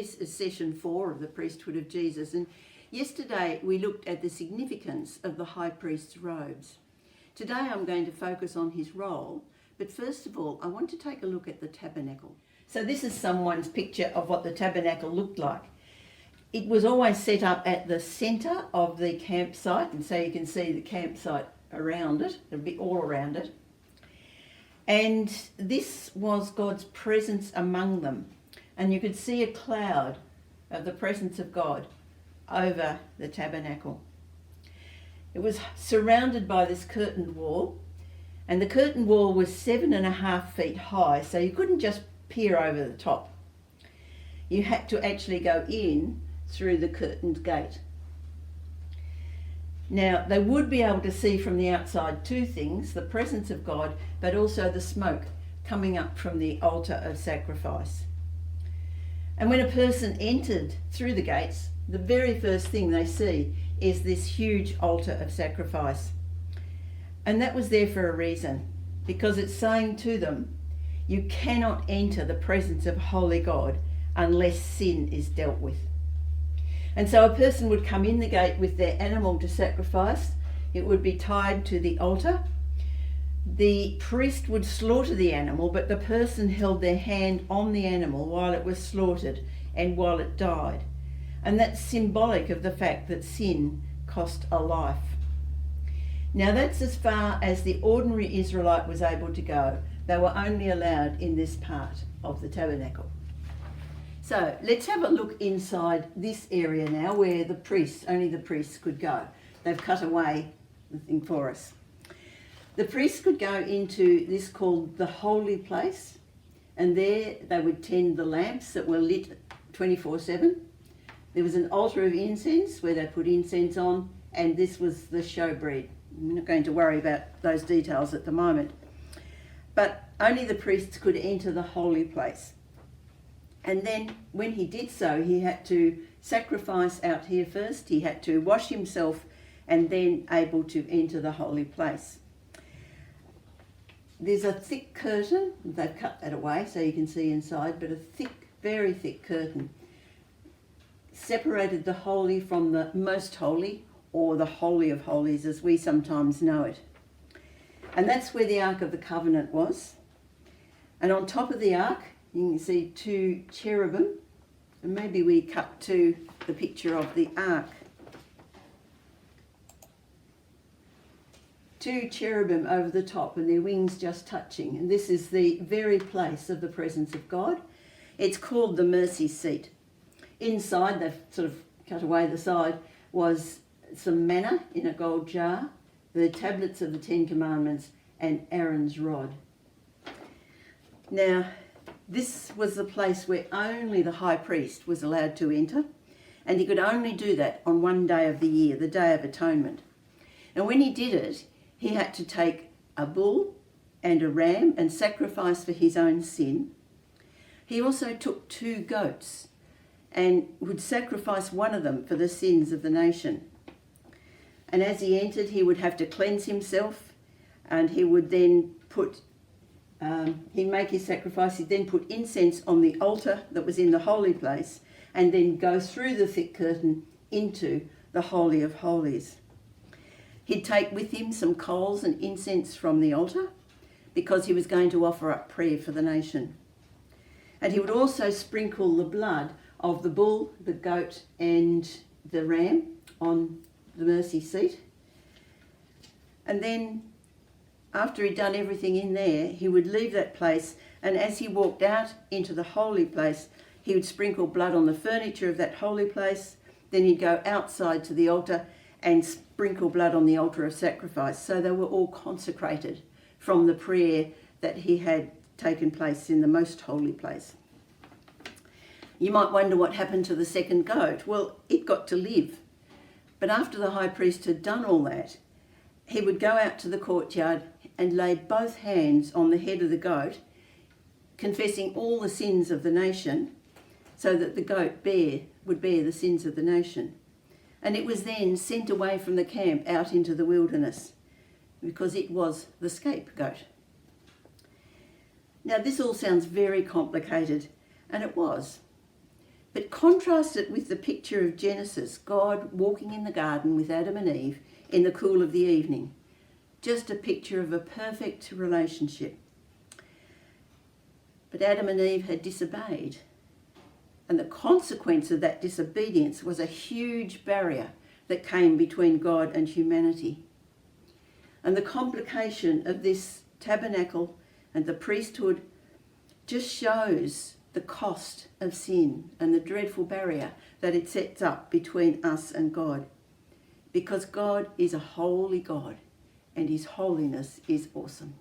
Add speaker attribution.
Speaker 1: this is session 4 of the Priesthood of Jesus, and yesterday we looked at the significance of the high priest's robes. Today I'm going to focus on his role, but first of all I want to take a look at the tabernacle. So this is someone's picture of what the tabernacle looked like. It was always set up at the centre of the campsite, and so you can see the campsite around it, a bit all around it. And this was God's presence among them. And you could see a cloud of the presence of God over the tabernacle. It was surrounded by this curtained wall, and the curtained wall was 7.5 feet high, so you couldn't just peer over the top. You had to actually go in through the curtained gate. Now, they would be able to see from the outside two things, the presence of God, but also the smoke coming up from the altar of sacrifice. And when a person entered through the gates, the very first thing they see is this huge altar of sacrifice. And that was there for a reason, because it's saying to them, you cannot enter the presence of holy God unless sin is dealt with. And so a person would come in the gate with their animal to sacrifice. It would be tied to the altar. The priest would slaughter the animal, but the person held their hand on the animal while it was slaughtered and while it died. And that's symbolic of the fact that sin cost a life. Now that's as far as the ordinary Israelite was able to go. They were only allowed in this part of the tabernacle. So let's have a look inside this area now where only the priests could go. They've cut away the thing for us. The priests could go into this called the holy place, and there they would tend the lamps that were lit 24/7. There was an altar of incense where they put incense on, and this was the showbread. I'm not going to worry about those details at the moment. But only the priests could enter the holy place. And then when he did so, he had to sacrifice out here first. He had to wash himself and then able to enter the holy place. There's a thick curtain. They've cut that away so you can see inside, but a thick, very thick curtain separated the holy from the most holy, or the holy of holies as we sometimes know it. And that's where the Ark of the Covenant was. And on top of the Ark, you can see 2 cherubim, and maybe we cut to the picture of the ark. 2 cherubim over the top and their wings just touching, and this is the very place of the presence of God. It's called the mercy seat. Inside, they've sort of cut away the side, was some manna in a gold jar, the tablets of the 10 Commandments, and Aaron's rod. Now, this was the place where only the high priest was allowed to enter, and he could only do that on one day of the year, the Day of Atonement. And when he did it, he had to take a bull and a ram and sacrifice for his own sin. He also took 2 goats and would sacrifice one of them for the sins of the nation. And as he entered, he would have to cleanse himself, and he would then he'd make his sacrifice. He'd then put incense on the altar that was in the holy place, and then go through the thick curtain into the Holy of Holies. He'd take with him some coals and incense from the altar, because he was going to offer up prayer for the nation. And he would also sprinkle the blood of the bull, the goat, and the ram on the mercy seat. And then after he'd done everything in there, he would leave that place, and as he walked out into the holy place, he would sprinkle blood on the furniture of that holy place. Then he'd go outside to the altar and sprinkle blood on the altar of sacrifice. So they were all consecrated from the prayer that he had taken place in the most holy place. You might wonder what happened to the second goat. Well, it got to live. But after the high priest had done all that, he would go out to the courtyard and lay both hands on the head of the goat, confessing all the sins of the nation, so that the goat would bear the sins of the nation. And it was then sent away from the camp out into the wilderness, because it was the scapegoat. Now this all sounds very complicated, and it was. But contrast it with the picture of Genesis, God walking in the garden with Adam and Eve in the cool of the evening. Just a picture of a perfect relationship. But Adam and Eve had disobeyed. And the consequence of that disobedience was a huge barrier that came between God and humanity. And the complication of this tabernacle and the priesthood just shows the cost of sin and the dreadful barrier that it sets up between us and God. Because God is a holy God and his holiness is awesome.